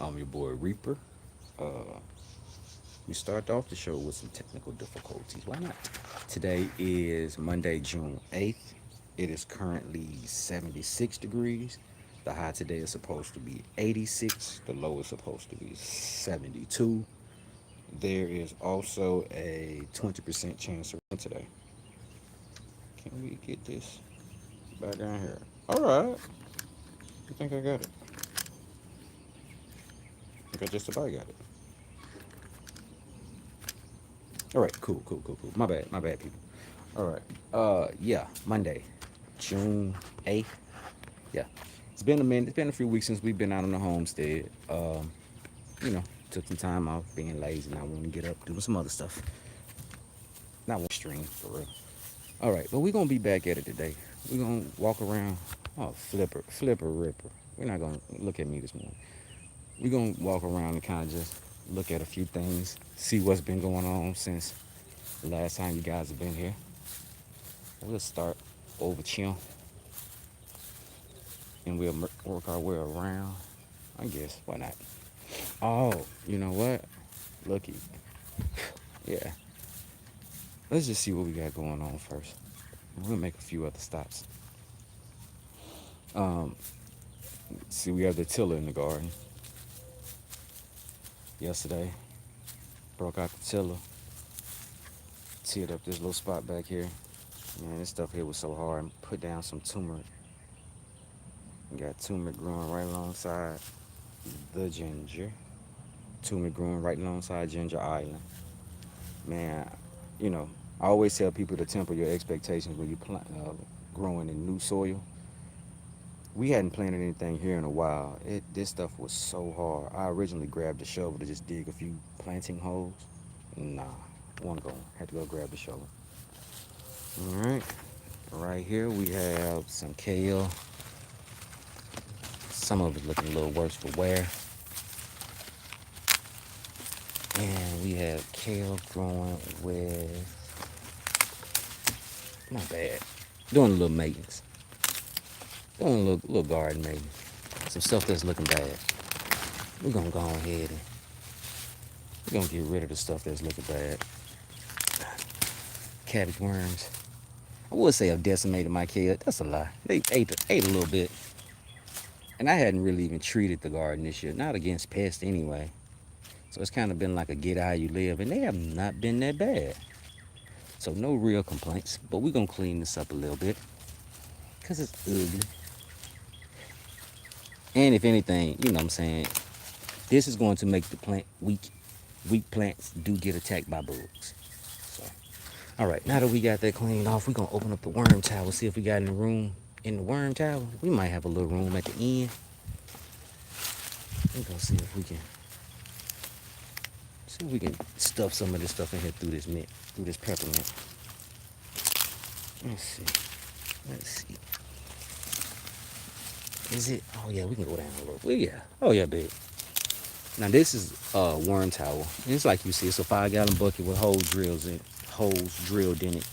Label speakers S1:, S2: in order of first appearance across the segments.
S1: I'm your boy Reaper. Uh, we started off the show with some technical difficulties. Why not? Today is Monday, June 8th. It is currently 76 degrees. The high today is supposed to be 86. The low is supposed to be 72. There is also a 20% chance of rain today. Can we get this back down here? All right. I think I got it. I think I just about got it. All right, cool. My bad, people. All right. Yeah, Monday, June 8th. Yeah, it's been a minute. It's been a few weeks since we've been out on the homestead. You know, took some time off being lazy and I want to get up doing some other stuff. Not one stream for real. All right, but we're gonna be back at it today. We're gonna walk around. Oh, flipper, ripper. We're not gonna look at me this morning. We're gonna walk around and kind of just look at a few things, see what's been going on since the last time you guys have been here. We'll start over chill and we'll work our way around. I guess, why not? Oh, you know what? Looky. Yeah. Let's just see what we got going on first. We'll make a few other stops. Um, See, we have the tiller in the garden. Yesterday, broke out the tiller, tilled up this little spot back here. Man, this stuff here was so hard. Put down some turmeric. We got turmeric growing right alongside the ginger. Turmeric growing right alongside Ginger Island. Man, you know, I always tell people to temper your expectations when you growing in new soil. We hadn't planted anything here in a while. This stuff was so hard. I originally grabbed the shovel to just dig a few planting holes. Nah, one go. Had to go grab the shovel. All right, right here we have some kale. Some of it looking a little worse for wear. And we have kale growing with, not bad. Doing a little maintenance. Doing a little garden maintenance. Some stuff that's looking bad. We're gonna go ahead and we're gonna get rid of the stuff that's looking bad. Cabbage worms. I would say I've decimated my kale. That's a lie. They ate a little bit. And I hadn't really even treated the garden this year. Not against pests anyway. So it's kind of been like a get how you live. And they have not been that bad. So no real complaints. But we're gonna clean this up a little bit. Because it's ugly. And if anything, you know what I'm saying, this is going to make the plant weak. Weak plants do get attacked by bugs. So, all right, now that we got that cleaned off, we're gonna open up the worm tower, see if we got any room in the worm tower. We might have a little room at the end. We're gonna see if we can stuff some of this stuff in here through this mint, through this peppermint. Let's see. Let's see. Is it? Oh yeah, we can go down a little. Well, yeah. Oh yeah, babe. Now this is a worm tower. And it's like you see, it's a 5-gallon bucket with holes drilled in it.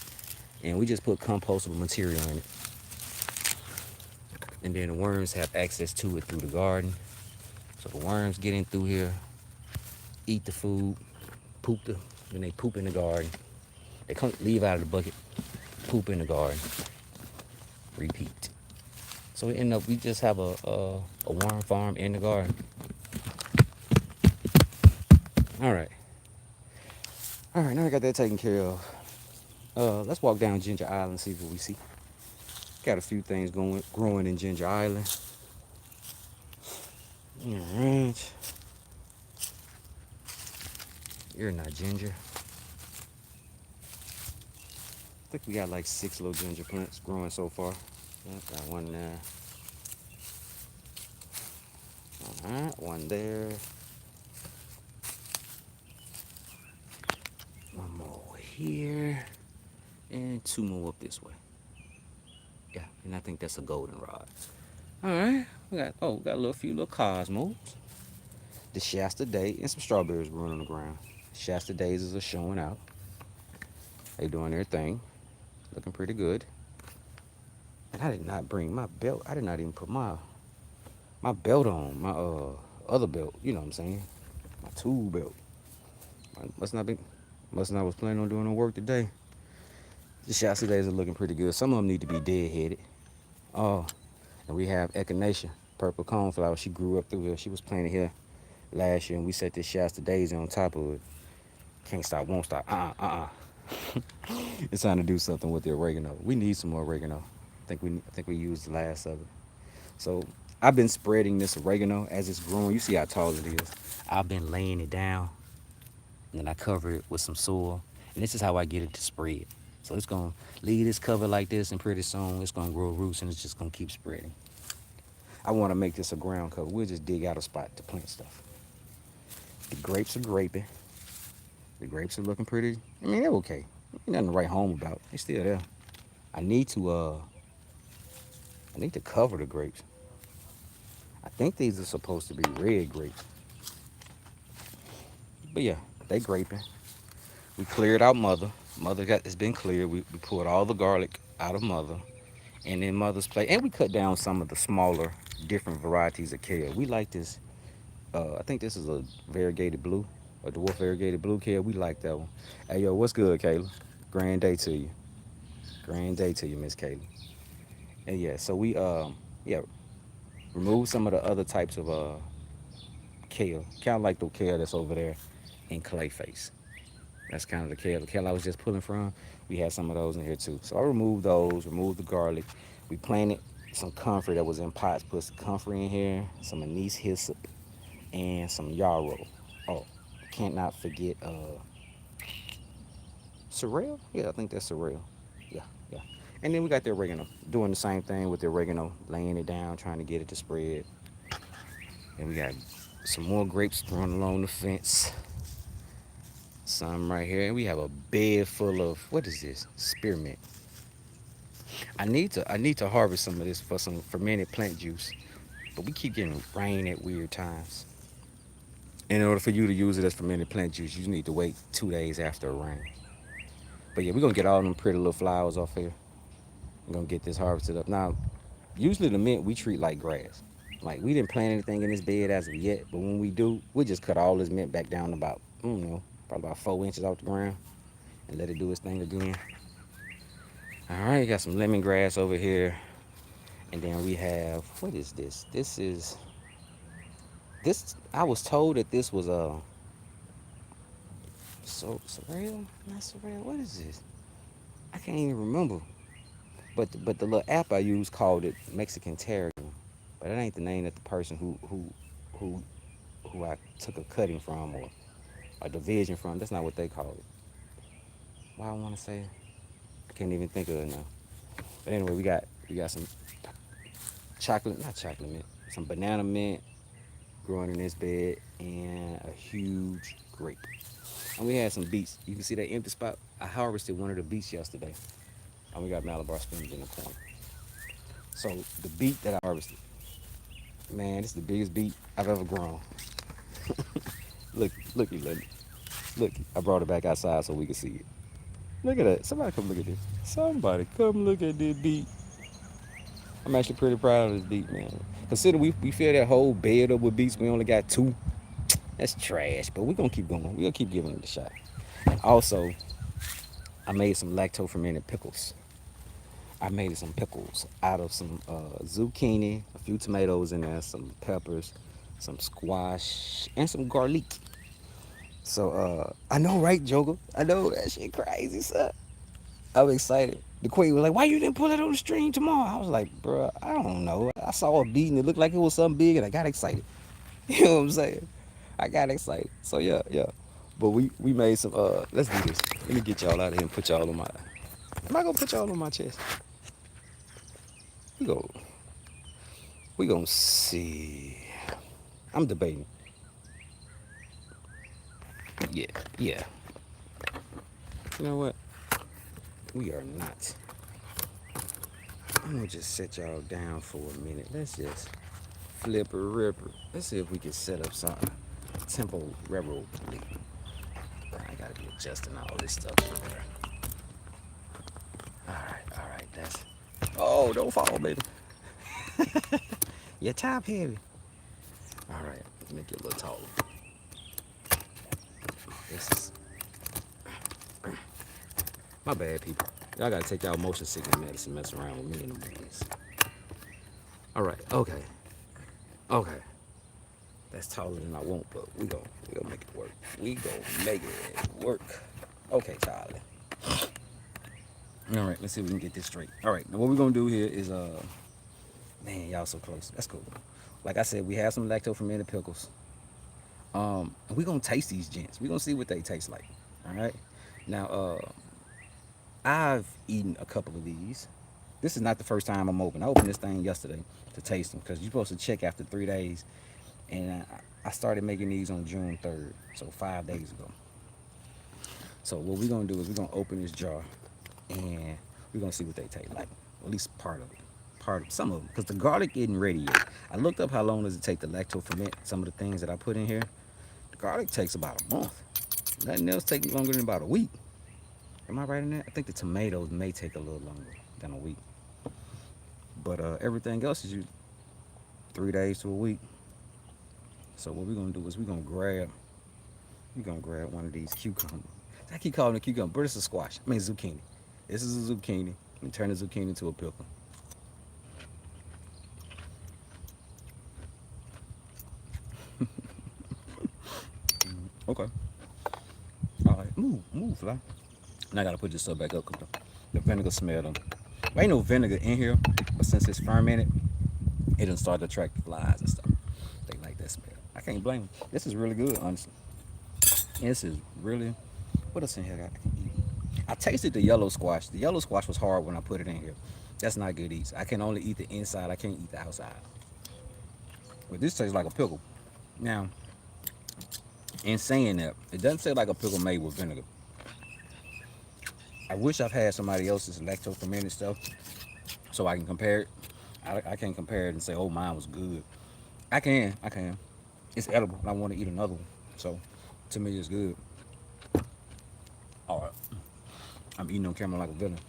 S1: And we just put compostable material in it. And then the worms have access to it through the garden. So the worms get in through here, eat the food, then they poop in the garden. They come leave out of the bucket, poop in the garden, repeat. So we end up, we just have a worm farm in the garden. All right. All right, now I got that taken care of. Let's walk down Ginger Island and see what we see. Got a few things growing in Ginger Island. All right. You're not ginger. I think we got like 6 little ginger plants growing so far. Yeah, got one there. All right, one there. One more over here. And 2 more up this way. Yeah, and I think that's a goldenrod. All right, we got a few little cosmos. The Shasta Day and some strawberries growing on the ground. Shasta daisies are showing out. They doing their thing, looking pretty good. And I did not bring my belt. I did not even put my belt on, my other belt. You know what I'm saying? My tool belt. I must not was planning on doing no work today. The shots today are looking pretty good. Some of them need to be deadheaded. Oh, and we have echinacea, purple coneflower. She grew up through here. She was planted here last year, and we set this Shasta daisy on top of it. Can't stop, won't stop. It's time to do something with the oregano. We need some more oregano. I think we used the last of it. So I've been spreading this oregano as it's growing. You see how tall it is. I've been laying it down, and then I cover it with some soil, and this is how I get it to spread. So it's gonna leave this cover like this, and pretty soon it's gonna grow roots, and it's just gonna keep spreading. I want to make this a ground cover. We'll just dig out a spot to plant stuff. The grapes are graping. The grapes are looking pretty. I mean, they're okay. Ain't nothing to write home about. They're still there. I need to cover the grapes. I think these are supposed to be red grapes. But yeah, they graping. We cleared out mother. It's been cleared. We pulled all the garlic out of mother. And then mother's plate. And we cut down some of the smaller, different varieties of kale. We like this. I think this is a variegated blue, a dwarf variegated blue kale. We like that one. Hey, yo, what's good, Kayla? Grand day to you. Grand day to you, Miss Kayla. And yeah, so we yeah, remove some of the other types of kale. Kind of like the kale that's over there in clay face. That's kind of the kale. The kale I was just pulling from. We had some of those in here too. So I removed those, removed the garlic. We planted some comfrey that was in pots. Put some comfrey in here, some anise hyssop, and some yarrow. Oh, can't not forget sorrel. Yeah, I think that's sorrel. Yeah, yeah. And then we got the oregano. Doing the same thing with the oregano, laying it down, trying to get it to spread. And we got some more grapes growing along the fence. Some right here, and we have a bed full of what is this? Spearmint. I need to harvest some of this for some fermented plant juice, but we keep getting rain at weird times. In order for you to use it as fermented plant juice, you need to wait 2 days after a rain. But yeah, we're gonna get all them pretty little flowers off here. We're gonna get this harvested up. Now, usually the mint we treat like grass. Like we didn't plant anything in this bed as of yet, but when we do, we just cut all this mint back down about, I don't know, probably about 4 inches off the ground and let it do its thing again. All right, got some lemongrass over here. And then we have, what is this? This, I was told that this was a, surreal? Not surreal, what is this? I can't even remember. But the little app I use called it Mexican tarragon. But that ain't the name that the person who I took a cutting from or a division from. That's not what they call it. Why I want to say it? I can't even think of it now. But anyway, we got some not chocolate mint, some banana mint growing in this bed, and a huge grape. And we had some beets. You can see that empty spot. I harvested one of the beets yesterday, and we got Malabar spinach in the corner. So the beet that I harvested, man, this is the biggest beet I've ever grown. Looky. Look, I brought it back outside so we could see it. Look at that. Somebody come look at this. Somebody come look at this beet. I'm actually pretty proud of this beet, man. Consider we fill that whole bed up with beets. We only got 2. That's trash, but we're gonna keep going. We're gonna keep giving it a shot. And also, I made some lacto fermented pickles. I made some pickles out of some zucchini, a few tomatoes in there, some peppers, some squash, and some garlic. So I know, right, Joker? I know that shit crazy, son. I'm excited. The queen was like, "Why you didn't pull it on the stream tomorrow?" I was like, "Bro, I don't know. I saw a beat and it looked like it was something big, and I got excited." You know what I'm saying? I got excited. So yeah. But we made some. Let's do this. Let me get y'all out of here and put y'all on my. Am I gonna put y'all on my chest? We go. We gonna see. I'm debating. Yeah. You know what? We are not. I'm gonna just set y'all down for a minute. Let's just flip a ripper. Let's see if we can set up something. Tempo rebel. I gotta be adjusting all this stuff. All right. That's. Oh, don't fall, baby. Your top heavy. All right. Make it a little taller. This is my bad, people. Y'all gotta take y'all motion sickness medicine, mess around with me in the mornings. All right, okay, okay. That's taller than I want, but we gonna make it work. We gonna make it work. Okay, Charlie. All right, let's see if we can get this straight. All right, now what we're gonna do here is man, y'all so close. That's cool. Like I said, we have some lacto-fermented pickles. And we're gonna taste these gents. We're gonna see what they taste like. All right. Now, I've eaten a couple of these. This is not the first time I'm open. I opened this thing yesterday to taste them because you're supposed to check after 3 days, and I started making these on June 3rd, so 5 days ago. So what we're gonna do is we're gonna open this jar, and we're gonna see what they taste like. At least part of it, some of them, because the garlic isn't ready yet. I looked up how long does it take to lacto ferment some of the things that I put in here. The garlic takes about a month. Nothing else takes longer than about a week. Am I right in that? I think the tomatoes may take a little longer than a week. But everything else is 3 days to a week. So what we're gonna do is we're gonna grab one of these cucumbers. I keep calling it cucumber, but it's a squash. I mean zucchini. This is a zucchini. We turn the zucchini into a pickle. Okay. All right, move, fly. Now I gotta put this stuff back up because the vinegar smell them. There ain't no vinegar in here, but since it's fermented, it done start to attract flies and stuff. They like that smell. I can't blame them. This is really good, honestly. This is really. What else in here I can eat? I tasted the yellow squash. The yellow squash was hard when I put it in here. That's not good eats. I can only eat the inside. I can't eat the outside. But this tastes like a pickle. Now, in saying that, it doesn't taste like a pickle made with vinegar. I wish I've had somebody else's lacto fermented stuff so I can compare it. I can't compare it and say, oh, mine was good. I can. It's edible. I want to eat another one. So, to me, it's good. All right. I'm eating on camera like a villain.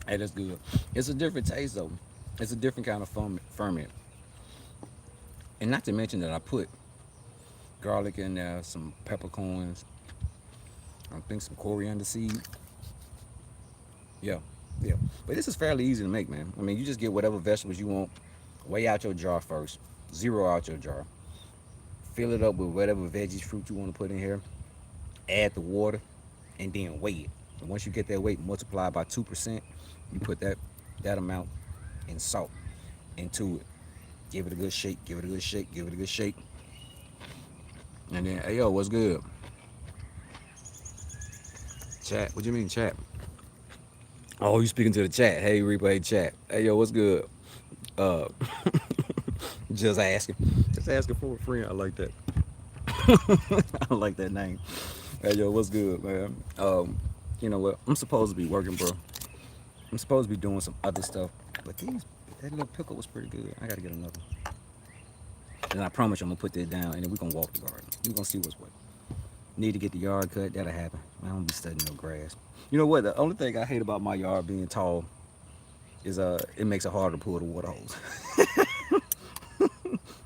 S1: Hey, that's good. It's a different taste, though. It's a different kind of ferment. And not to mention that I put garlic in there, some peppercorns, I think some coriander seed. Yeah. But this is fairly easy to make, man. I mean, you just get whatever vegetables you want, weigh out your jar first, zero out your jar, fill it up with whatever veggies, fruit you want to put in here, add the water, and then weigh it. And once you get that weight multiplied by 2%, you put that amount in salt into it. Give it a good shake, give it a good shake. And then, hey, yo, what's good? Chat, what do you mean chat? Oh, you speaking to the chat. Hey, replay chat. Hey, yo, what's good? Uh, just asking for a friend. I like that. I like that name. Hey, yo, what's good, man? You know what? I'm supposed to be working, bro. I'm supposed to be doing some other stuff, but that little pickle was pretty good. I gotta get another. And I promise you, I'm gonna put that down, and then we're gonna walk the garden. We're gonna see what's what. Need to get the yard cut. That'll happen. I don't be studying no grass. You know what? The only thing I hate about my yard being tall is it makes it harder to pull the water hose.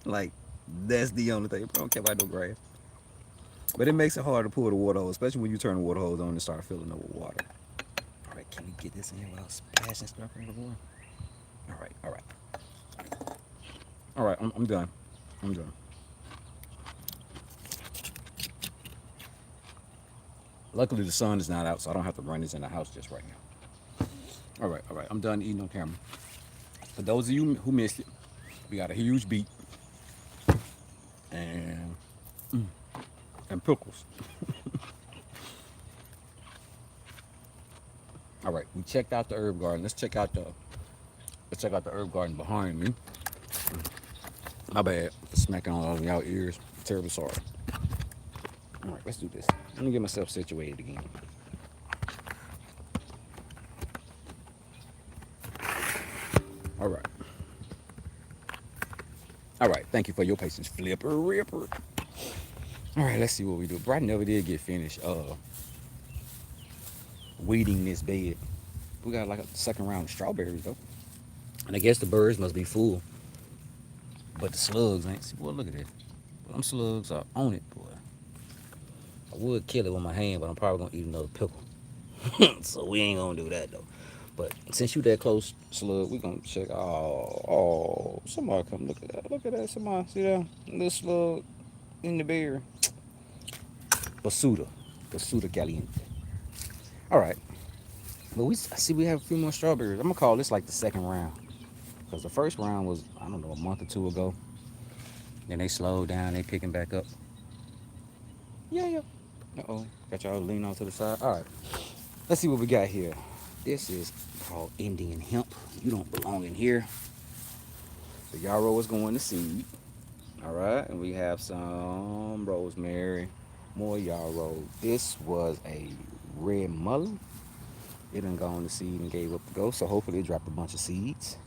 S1: Like, that's the only thing. I don't care about no grass. But it makes it hard to pull the water hose, especially when you turn the water hose on and start filling up with water. All right, can we get this in here without splashing stuff everywhere? All right, I'm done. Luckily, the sun is not out, so I don't have to run this in the house just right now. All right, I'm done eating on camera. For those of you who missed it, we got a huge beet and pickles. All right, we checked out the herb garden. Let's check out the herb garden behind me. My bad for smacking all of y'all ears. Terrible sorry. All right, let's do this. Let me get myself situated again. All right. Thank you for your patience, Flipper Ripper. All right, let's see what we do. Bro, I never did get finished weeding this bed. We got like a second round of strawberries though, and I guess the birds must be full. But the slugs ain't. See, boy, look at this. Them slugs are on it, boy. I would kill it with my hand, but I'm probably gonna eat another pickle. So we ain't gonna do that though. But since you that close, slug, we gonna check. Oh, somebody come look at that. Look at that. Somebody see that little slug in the beer. Basuda, Basuda caliente. All right. But I see we have a few more strawberries. I'm gonna call this like the second round because the first round was I don't know a month or two ago. Then they slowed down. They picking back up. Yeah, yeah. Uh-oh. Got y'all lean off to the side. All right. Let's see what we got here. This is called Indian hemp. You don't belong in here. The yarrow is going to seed. All right. And we have some rosemary, more yarrow. This was a red mullen. It done gone to seed and gave up the ghost. So hopefully it dropped a bunch of seeds.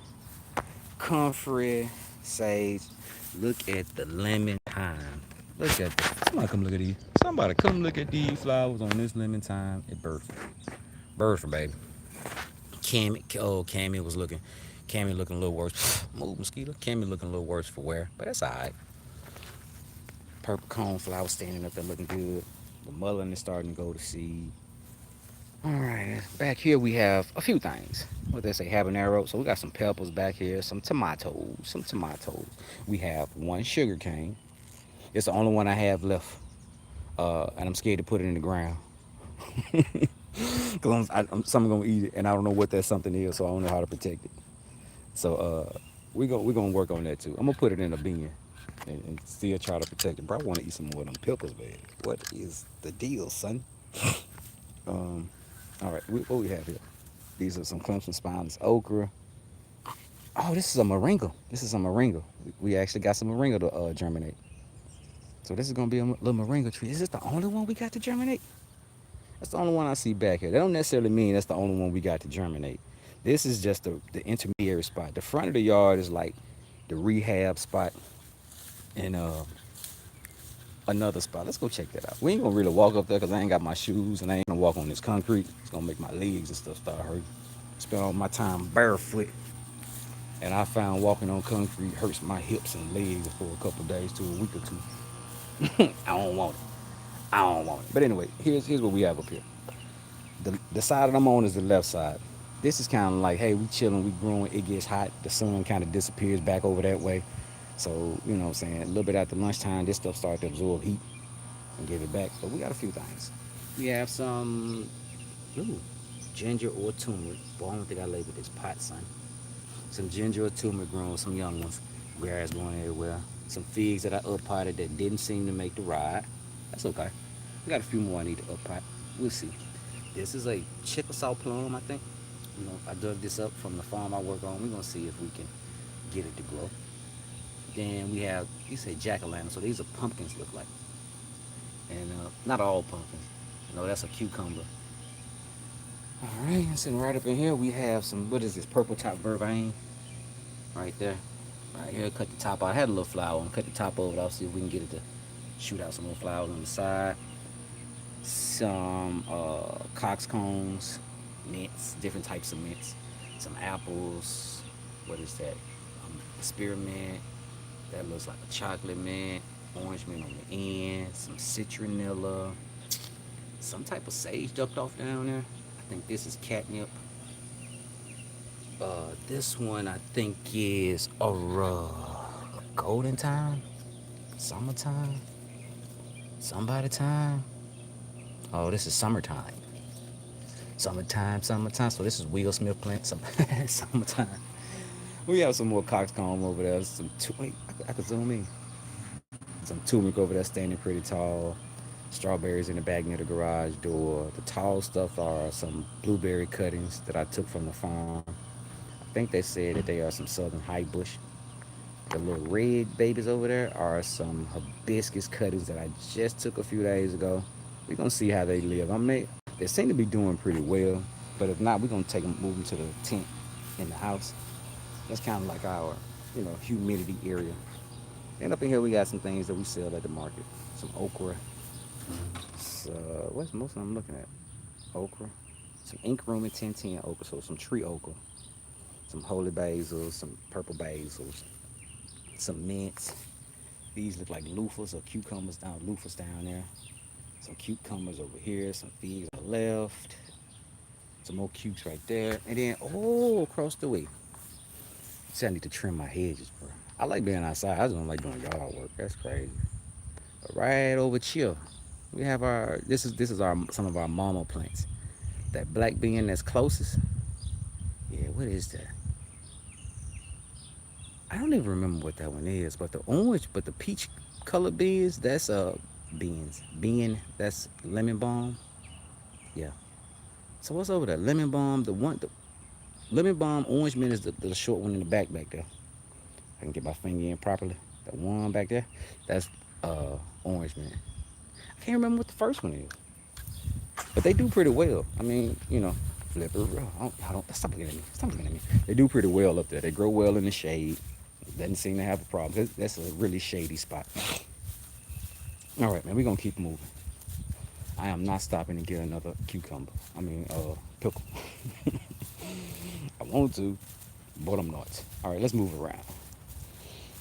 S1: Comfrey, sage. Look at the lemon thyme. Look at that. Somebody come look at these. Somebody come look at these flowers on this lemon thyme. It birthed. Birthed, baby. Cammy was looking. Cammy looking a little worse. Move, mosquito. Cammy looking a little worse for wear, but that's all right. Purple cone flower standing up there looking good. The mullein is starting to go to seed. All right, back here we have a few things. What they say, habanero. So we got some peppers back here, some tomatoes. We have one sugar cane. It's the only one I have left, and I'm scared to put it in the ground. Cause someone gonna eat it, and I don't know what that something is, so I don't know how to protect it. So we gonna work on that too. I'm gonna put it in a bin and still try to protect it. Bro, I want to eat some more of them pickles, man. What is the deal, son? Um, all right, what we have here? These are some Clemson spineless okra. Oh, this is a moringa. This is a moringa. We actually got some moringa to germinate. So this is gonna be a little moringa tree. Is this the only one we got to germinate? That's the only one I see back here. That don't necessarily mean that's the only one we got to germinate. This is just the intermediary spot. The front of the yard is like the rehab spot and another spot. Let's go check that out. We ain't gonna really walk up there because I ain't got my shoes and I ain't gonna walk on this concrete. It's gonna make my legs and stuff start hurting. Spend all my time barefoot. And I found walking on concrete hurts my hips and legs for a couple of days to a week or two. I don't want it. I don't want it. But anyway, here's what we have up here. The side that I'm on is the left side. This is kind of like, hey, we chilling, we growing, it gets hot, the sun kind of disappears back over that way. So, you know what I'm saying, a little bit after lunchtime, this stuff starts to absorb heat and give it back. But we got a few things. We have some ginger or turmeric. Boy, I don't think I labeled this pot, son. Some ginger or turmeric growing, some young ones. Grass growing everywhere. Some figs that I up-potted that didn't seem to make the ride. That's okay. We got a few more I need to up-pot. We'll see. This is a Chickasaw plum, I think. You know, I dug this up from the farm I work on. We're gonna see if we can get it to grow. Then we have, you say jack-o'-lantern, so these are pumpkins look like. And not all pumpkins. No, that's a cucumber. All right, and sitting right up in here, we have some, what is this, purple top vervain? Right there. Right here, cut the top out. I had a little flower on, cut the top of it off, see if we can get it to shoot out some more flowers on the side. Some coxcombs, mints, different types of mints. Some apples. What is that? Spearmint. That looks like a chocolate mint. Orange mint on the end. Some citronella. Some type of sage ducked off down there. I think this is catnip. This one I think is a golden time, summertime, somebody time. Oh, this is summertime. Summertime. So this is Will Smith plant. Summertime. We have some more coxcomb over there. Wait, I could zoom in. Some turmeric over there standing pretty tall. Strawberries in the back near the garage door. The tall stuff are some blueberry cuttings that I took from the farm. I think they said that they are some southern high bush. The little red babies over there are some hibiscus cuttings that I just took a few days ago. We're gonna see how they live. They seem to be doing pretty well, but if not, we're gonna move them to the tent in the house. That's kind of like our, humidity area. And up in here, we got some things that we sell at the market. Some okra. So, what's most of them I'm looking at? Okra. Some ink room and 1010 okra, so some tree okra. Some holy basils, some purple basils. some mints. These look like loofahs or cucumbers down, loofahs down there. Some cucumbers over here, some figs on the left. Some more cukes right there. And then, oh, across the way. See, I need to trim my hedges, bro. I like being outside. I just don't like doing yard work. That's crazy. But right over here, we have our, this is our some of our mama plants. That black bean that's closest. Yeah, what is that? I don't even remember what that one is, but the orange, but the peach colored beans, that's beans. Bean, that's lemon balm. Yeah. So what's over there? Lemon balm, the lemon balm orange mint is the short one in the back there. I can get my finger in properly. The one back there, that's orange mint. I can't remember what the first one is. But they do pretty well. I mean, flipper. I don't stop looking at me. Stop looking at me. They do pretty well up there. They grow well in the shade. Doesn't seem to have a problem. That's a really shady spot. All right, man, we're gonna keep moving. I am not stopping to get another cucumber. Pickle. I want to, but I'm not. All right, let's move around.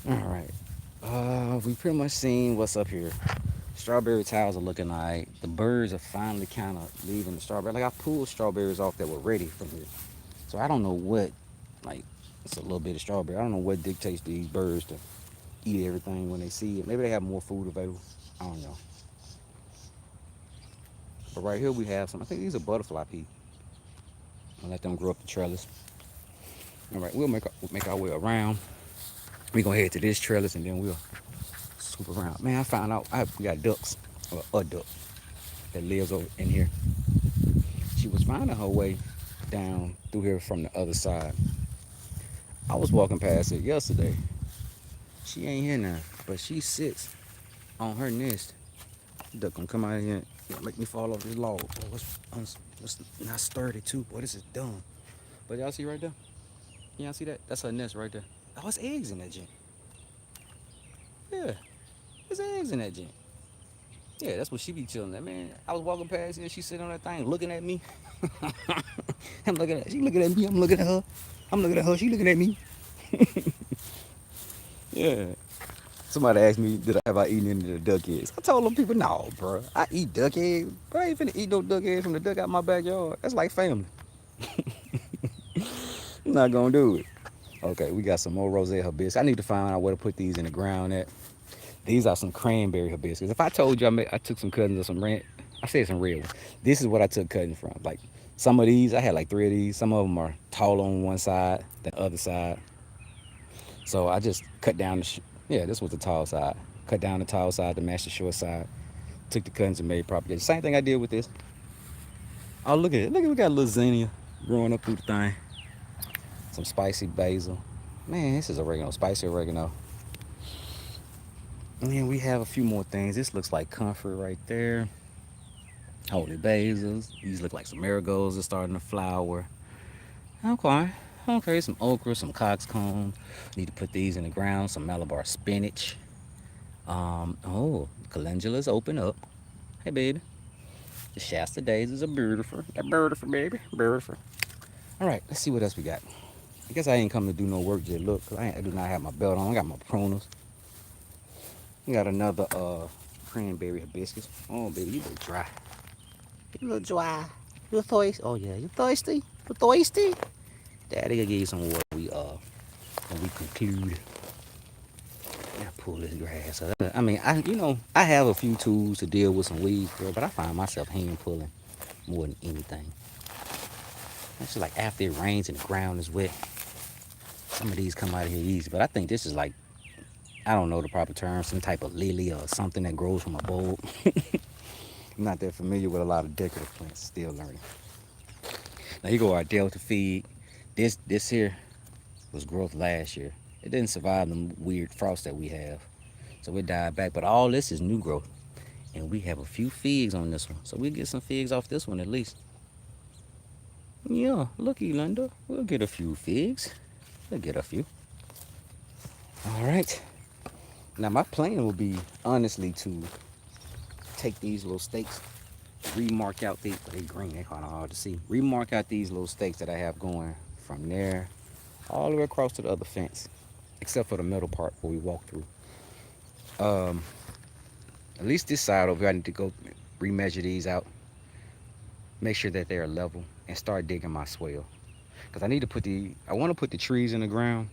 S1: All right. We pretty much seen what's up here. Strawberry towers are looking alright. The birds are finally kind of leaving the strawberry. Like I pulled strawberries off that were ready from here. So I don't know what, like, it's a little bit of strawberry. I don't know what dictates these birds to eat everything when they see it. Maybe they have more food available. I don't know. But right here we have some. I think these are butterfly pea. I'll let them grow up the trellis. All right, we'll make our way around. We're gonna head to this trellis and then we'll scoop around. Man, I found out we got ducks, or a duck that lives over in here. She was finding her way down through here from the other side. I was walking past it yesterday. She ain't here now, but she sits on her nest. Duck gonna come out here and make me fall off this log. Oh, what's not sturdy too? Boy, this is dumb. But y'all see right there? Y'all see that? That's her nest right there. Oh, it's eggs in that joint. Yeah, there's eggs in that joint. Yeah, that's what she be chilling at, man. I was walking past here, she sitting on that thing looking at me. I'm looking at, she looking at me, I'm looking at her. I'm looking at her, she looking at me. Yeah. Somebody asked me, have I eaten any of the duck eggs? I told them people, no, bro. I eat duck eggs. Bro, I ain't finna eat no duck eggs from the duck out my backyard. That's like family. I'm not gonna do it. Okay, we got some more rosé hibiscus. I need to find out where to put these in the ground at. These are some cranberry hibiscus. If I told you I took some cuttings of some red, I said some red ones. This is what I took cuttings from. Like some of these, I had like 3 of these. Some of them are tall on one side, the other side. So I just cut down this was the tall side. Cut down the tall side to match the short side. Took the cuttings and made proper. Same thing I did with this. Oh, look at it. Look at, we got a little zinnia growing up through the thing. Some spicy basil. Man, this is oregano, spicy oregano. And then we have a few more things. This looks like comfort right there. Holy basils. These look like some marigolds are starting to flower. Okay. Okay, some okra, some coxcomb. Need to put these in the ground. Some Malabar spinach. Calendulas open up. Hey, baby. The Shasta daisies are beautiful. They're beautiful, baby. Beautiful. All right, let's see what else we got. I guess I ain't coming to do no work just look, cause I do not have my belt on. I got my pruners. We got another cranberry hibiscus. Oh, baby, you look dry. You look dry. You thirsty? Oh yeah, you thirsty? You thirsty? Daddy will give you some water. When we conclude. I pull this grass up. I mean, I have a few tools to deal with some weeds, girl, but I find myself hand pulling more than anything. It's just like after it rains and the ground is wet, some of these come out of here easy. But I think this is like, I don't know the proper term, some type of lily or something that grows from a bulb. I'm not that familiar with a lot of decorative plants, still learning. Now here go our Delta feed. This here was growth last year. It didn't survive the weird frost that we have. So it died back, but all this is new growth. And we have a few figs on this one. So we'll get some figs off this one at least. Yeah, looky, Linda. We'll get a few figs. We'll get a few. All right. Now my plan will be, honestly, to take these little stakes, remark out these, they green, they kind of hard to see. Remark out these little stakes that I have going from there all the way across to the other fence. except for the middle part where we walk through. Um, at least this side over here, I need to go remeasure these out, make sure that they are level, and start digging my swale. Because I want to put the trees in the ground,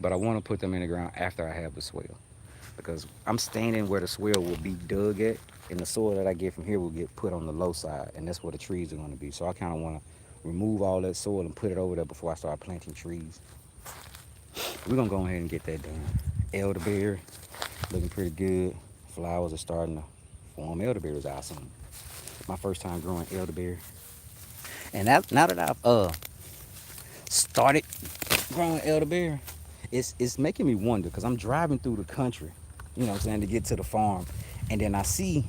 S1: but I want to put them in the ground after I have the swale. Because I'm standing where the swale will be dug at, and the soil that I get from here will get put on the low side, and that's where the trees are going to be. So I kind of want to remove all that soil and put it over there before I start planting trees. We're going to go ahead and get that done. Elderberry, looking pretty good. Flowers are starting to form. Elderberry is awesome. My first time growing elderberry. And now that I've started growing elderberry, it's making me wonder because I'm driving through the country, you know what I'm saying, to get to the farm, and then I see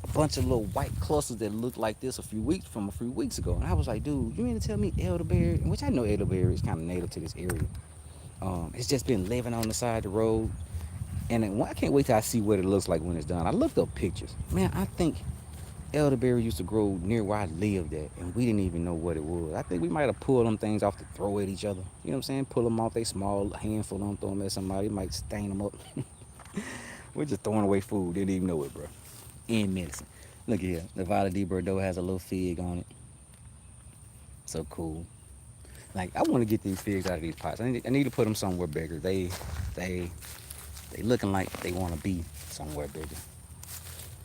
S1: a bunch of little white clusters that look like this a few weeks ago, and I was like, dude, you mean to tell me elderberry, which I know elderberry is kind of native to this area, it's just been living on the side of the road, and then, I can't wait till I see what it looks like when it's done. I looked up pictures, man. I think elderberry used to grow near where I lived at, and we didn't even know what it was. I think we might have pulled them things off to throw at each other. You know what I'm saying? Pull them off, they small, handful of them, throw them at somebody, might stain them up. We're just throwing away food, didn't even know it, bro. And medicine. Look here, the Violet de Bordeaux has a little fig on it. So cool. Like, I want to get these figs out of these pots. I need to put them somewhere bigger. They looking like they want to be somewhere bigger.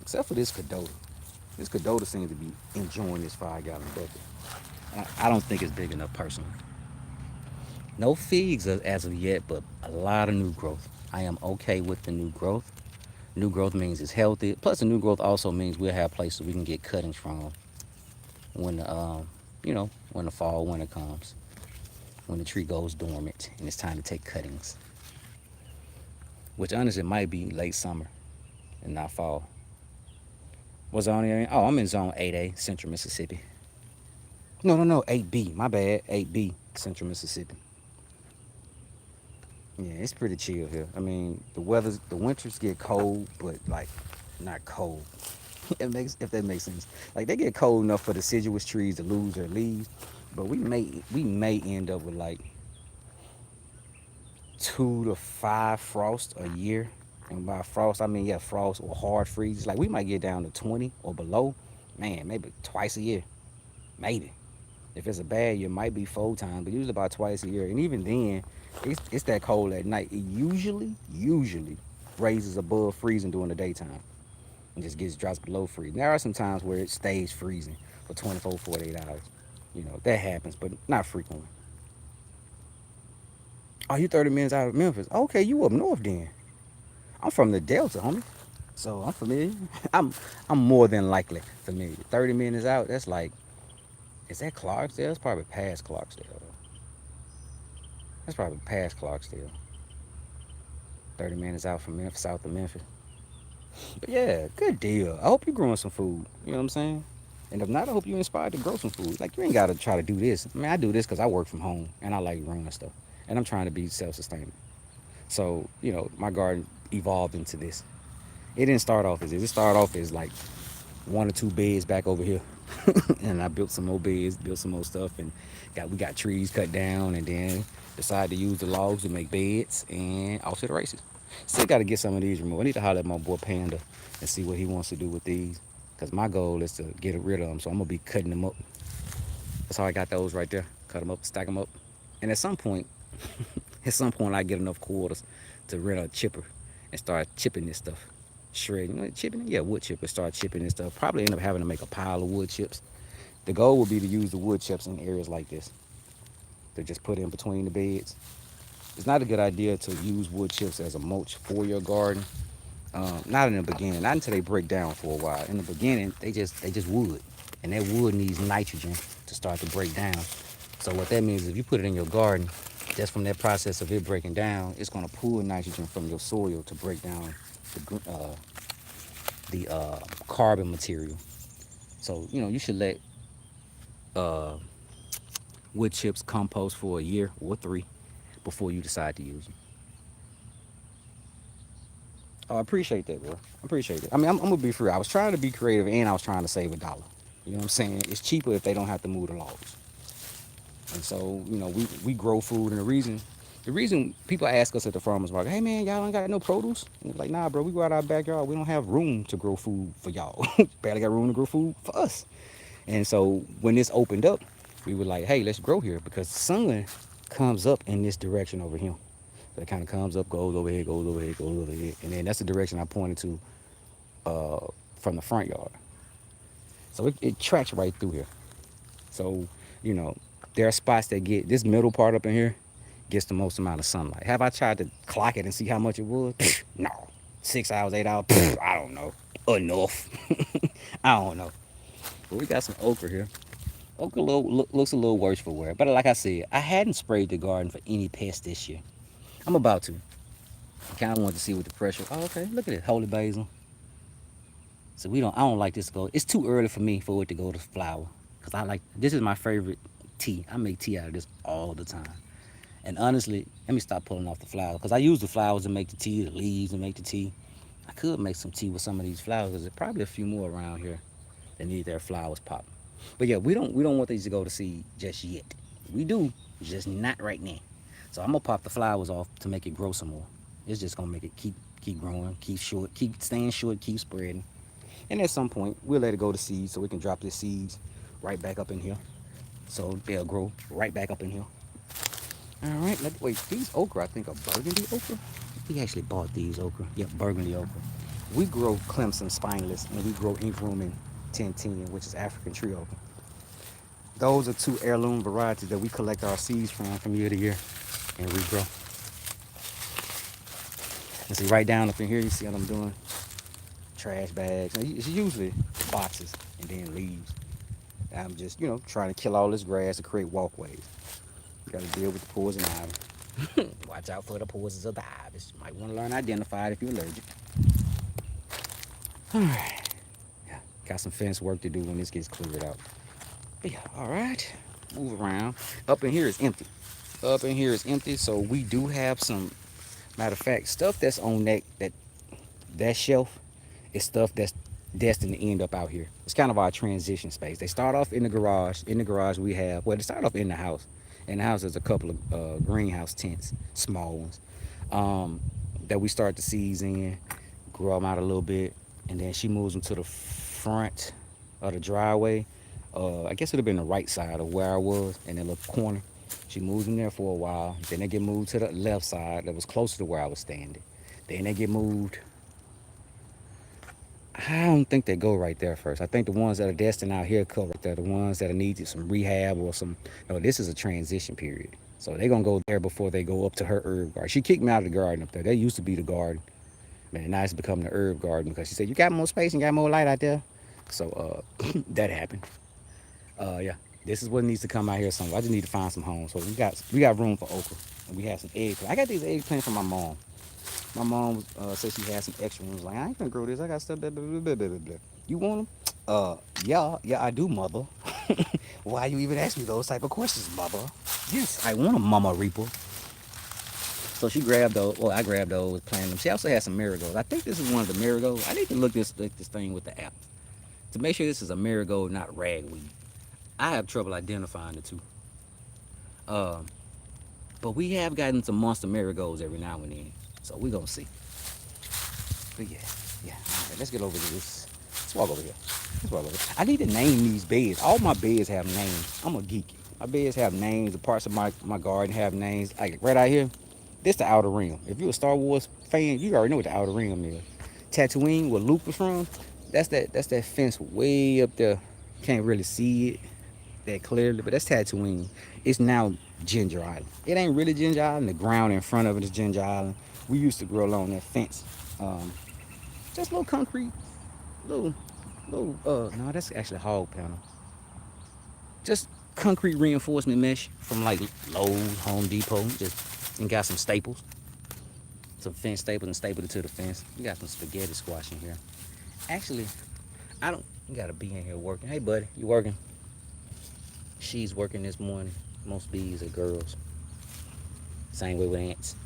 S1: Except for this Cadota. This Cadota seems to be enjoying this 5-gallon bucket. I don't think it's big enough personally. No figs as of yet, but a lot of new growth. I am okay with the new growth. New growth means it's healthy. Plus, the new growth also means we'll have places we can get cuttings from when when the fall, winter comes, when the tree goes dormant and it's time to take cuttings. Which honestly might be late summer and not fall. What zone are you in? Oh, I'm in zone 8A, Central Mississippi. No, 8B. My bad, 8B, Central Mississippi. Yeah, it's pretty chill here. I mean, the winters get cold, but like not cold. If that makes sense. Like they get cold enough for deciduous trees to lose their leaves, but we may end up with like 2 to 5 frosts a year. And by frost, I mean, yeah, frost or hard freeze. Like we might get down to 20 or below. Man, maybe twice a year. Maybe. If it's a bad year, it might be 4 times, but usually about twice a year. And even then, it's that cold at night. It usually raises above freezing during the daytime and just drops below freezing. There are some times where it stays freezing for 24, 48 hours. You know, that happens, but not frequently. Oh, you 30 minutes out of Memphis. Okay, you up north then. I'm from the Delta, homie. So I'm familiar. I'm more than likely familiar. 30 minutes out, that's like, is that Clarksdale? It's probably past Clarksdale. That's probably past Clarksdale. 30 minutes out from Memphis, south of Memphis. But yeah, good deal. I hope you're growing some food. You know what I'm saying? And if not, I hope you're inspired to grow some food. Like, you ain't got to try to do this. I mean, I do this because I work from home and I like growing stuff. And I'm trying to be self sustaining. So, my garden evolved into this. It didn't start off as this. It started off as like 1 or 2 beds back over here. And I built some more beds, built some more stuff, and we got trees cut down, and then decided to use the logs to make beds, and off to the races. Still got to get some of these removed. I need to holler at my boy Panda and see what he wants to do with these, because my goal is to get rid of them, so I'm going to be cutting them up. That's how I got those right there. Cut them up, stack them up. And at some point, I get enough quarters to rent a chipper and start chipping this stuff. Shredding, chipping it? Yeah, wood chipper. Start chipping this stuff. Probably end up having to make a pile of wood chips. The goal would be to use the wood chips in areas like this. To just put in between the beds. It's not a good idea to use wood chips as a mulch for your garden. Not in the beginning. Not until they break down for a while. In the beginning, they just wood. And that wood needs nitrogen to start to break down. So what that means is if you put it in your garden, just from that process of it breaking down, it's going to pull nitrogen from your soil to break down the carbon material. So, you should let wood chips compost for a year or 3 before you decide to use them. Oh, I appreciate that, bro. I appreciate it. I mean, I'm going to be free. I was trying to be creative and I was trying to save $1. You know what I'm saying? It's cheaper if they don't have to move the logs. And so, we grow food, and the reason The reason people ask us at the farmer's market, hey man, y'all don't got no produce? And we're like, nah, bro, we go out our backyard. We don't have room to grow food for y'all. Barely got room to grow food for us. And so when this opened up, we were like, hey, let's grow here because the sun comes up in this direction over here. So it kind of comes up, goes over here, goes over here, goes over here. And then that's the direction I pointed to from the front yard. So it tracks right through here. So, you know, there are spots that get this middle part up in here gets the most amount of sunlight. Have I tried to clock it and see how much it was? No. 6 hours, 8 hours? I don't know. Enough. I don't know. But we got some okra here. Okra looks a little worse for wear. But like I said, I hadn't sprayed the garden for any pests this year. I'm about to. I kind of wanted to see what the pressure. Oh, okay. Look at it. Holy basil. So I don't like this to go. It's too early for me for it to go to flower. Because this is my favorite tea. I make tea out of this all the time. And honestly, let me stop pulling off the flowers. Because I use the flowers to make the tea, the leaves to make the tea. I could make some tea with some of these flowers. Because there's probably a few more around here that need their flowers popping. But yeah, we don't want these to go to seed just yet. We do, just not right now. So I'm gonna pop the flowers off to make it grow some more. It's just gonna make it keep growing, keep staying short, keep spreading. And at some point, we'll let it go to seed so we can drop the seeds right back up in here. So they'll grow right back up in here. All right, wait, these okra I think are burgundy okra. We actually bought these okra. Yep, burgundy okra. We grow Clemson spineless and we grow ink room in 1010, which is African tree okra. Those are two heirloom varieties that we collect our seeds from year to year and regrow. And see right down up in here, you see what I'm doing? Trash bags. It's usually boxes and then leaves. I'm just, trying to kill all this grass to create walkways. You got to deal with the poison ivy. Watch out for the poisons of the ivy. You might want to learn to identify it if you're allergic. All right. Yeah, got some fence work to do when this gets cleared out. But yeah, all right. Move around. Up in here is empty. Up in here is empty, so we do have some, matter of fact, stuff that's on that shelf is stuff that's destined to end up out here. It's kind of our transition space. They start off in the garage. In the garage we have, they start off in the house. In the house there's a couple of greenhouse tents, small ones, that we start the seeds in, grow them out a little bit, and then she moves them to the front of the driveway. I guess it would have been the right side of where I was, in that little corner. She moves them there for a while. Then they get moved to the left side that was closer to where I was standing. Then they get moved. I don't think they go right there first. I think the ones that are destined out here go right there. The ones that need some rehab or some. No, this is a transition period. So they're going to go there before they go up to her herb garden. She kicked me out of the garden up there. That used to be the garden. Man, now it's becoming the herb garden because she said, you got more space and got more light out there. So that happened. Yeah, this is what needs to come out here somewhere. I just need to find some homes. So we got room for okra. And we have some eggplants. I got these eggplants from my mom. My mom said she had some extra ones. Like, I ain't gonna grow this. I got stuff. Blah, blah, blah, blah, blah, blah. You want them? Yeah, I do, mother. Why you even ask me those type of questions, mother? Yes, I want a Mama Reaper. So she grabbed those. Well, I grabbed those, planted them. She also had some marigolds. I think this is one of the marigolds. I need to look this thing with the app to make sure this is a marigold, not ragweed. I have trouble identifying the two. But we have gotten some monster marigolds every now and then. So we're gonna see. But yeah. All right, let's get over to this. Let's walk over here. I need to name these beds. All my beds have names. I'm a geek. My beds have names. The parts of my garden have names. Like right out here, this the Outer Rim. If you're a Star Wars fan, you already know what the Outer Rim is. Tatooine, where Luke was from, that's that fence way up there. Can't really see it that clearly, but that's Tatooine. It's now Ginger Island. It ain't really Ginger Island. The ground in front of it is Ginger Island. We used to grow along that fence. Just little concrete, no, that's actually hog panel. Just concrete reinforcement mesh from like Lowe's, Home Depot. And got some staples. Some fence staples and stapled it to the fence. We got some spaghetti squash in here. Actually, you gotta be in here working. Hey buddy, you working? She's working this morning. Most bees are girls. Same way with ants.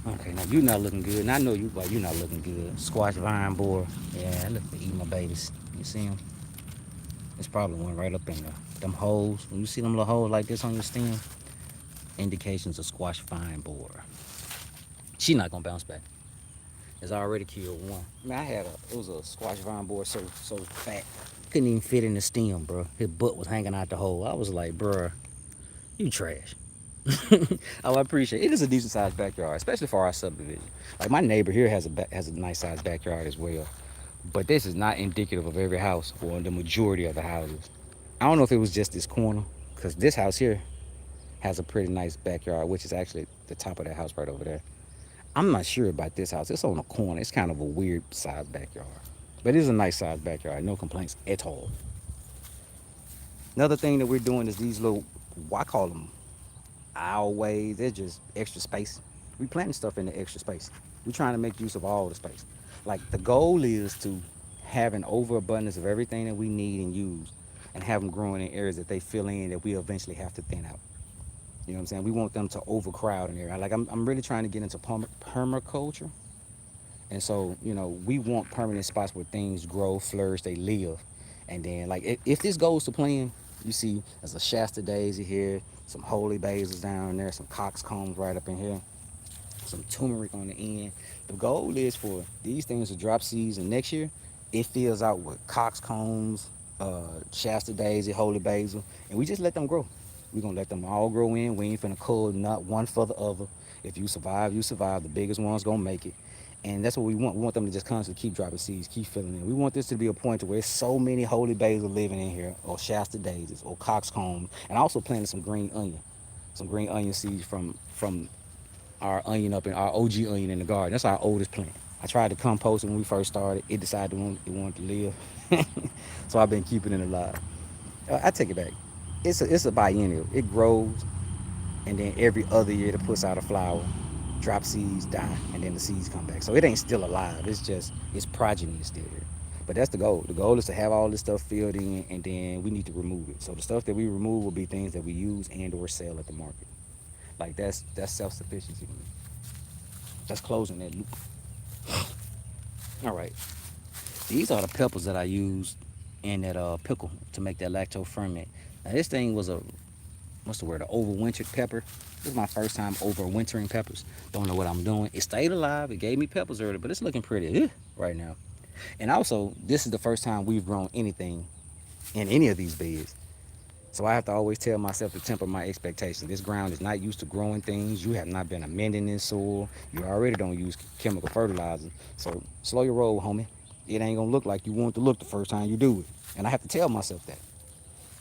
S1: Okay, now you're not looking good. And I know you're not looking good. Squash vine borer. Yeah, look for eating my babies. You see them? There's probably one right up in there. Them holes. When you see them little holes like this on your stem, Indications of squash vine borer. She not gonna bounce back. It's already killed one. I mean, it was a squash vine borer so fat, couldn't even fit in the stem, bro. His butt was hanging out the hole. I was like, bro, you trash. Oh, I appreciate it. It is a decent sized backyard, especially for our subdivision. Like my neighbor here has a nice sized backyard as well, but this is not indicative of every house or the majority of the houses. I don't know if it was just this corner, because this house here has a pretty nice backyard, which is actually the top of that house right over there. I'm not sure about this house. It's on a corner. It's kind of a weird sized backyard, but it is a nice sized backyard. No complaints at all. Another thing that we're doing is these little, I call them aisleways. They're just extra space. We planting stuff in the extra space. We're trying to make use of all the space. Like the goal is to have an overabundance of everything that we need and use, and have them growing in areas that they fill in that we eventually have to thin out. You know what I'm saying? We want them to overcrowd an area. Like I'm really trying to get into permaculture. And so, we want permanent spots where things grow, flourish, they live. And then, like, if this goes to plan, you see there's a Shasta daisy here, some holy basils down there, some coxcombs right up in here, some turmeric on the end. The goal is for these things to drop seeds, and next year it fills out with coxcombs, Shasta daisy, holy basil, and we just let them grow. We're gonna let them all grow in. We ain't finna cull not one for the other. If you survive, you survive. The biggest one's gonna make it. And that's what we want. We want them to just constantly keep dropping seeds, keep filling in. We want this to be a point to where there's so many holy basil living in here, or Shasta daisies, or coxcombs, and also planting some green onion seeds from our onion up in our OG onion in the garden. That's our oldest plant. I tried to compost it when we first started. It decided it wanted to live, so I've been keeping it alive. I take it back. It's a biennial. It grows, and then every other year it puts out a flower, drop seeds, die, and then the seeds come back. So it ain't still alive. It's just its progeny is still here. But that's the goal. The goal is to have all this stuff filled in, and then we need to remove it. So the stuff that we remove will be things that we use and or sell at the market. Like that's self-sufficiency to me. That's closing that loop. All right. These are the peppers that I used in that pickle to make that lacto ferment. Now this thing was a what's the word? An overwintered pepper. This is my first time overwintering peppers. Don't know what I'm doing. It stayed alive. It gave me peppers early, but it's looking pretty right now. And also, this is the first time we've grown anything in any of these beds. So I have to always tell myself to temper my expectations. This ground is not used to growing things. You have not been amending this soil. You already don't use chemical fertilizer. So slow your roll, homie. It ain't gonna look like you want it to look the first time you do it. And I have to tell myself that.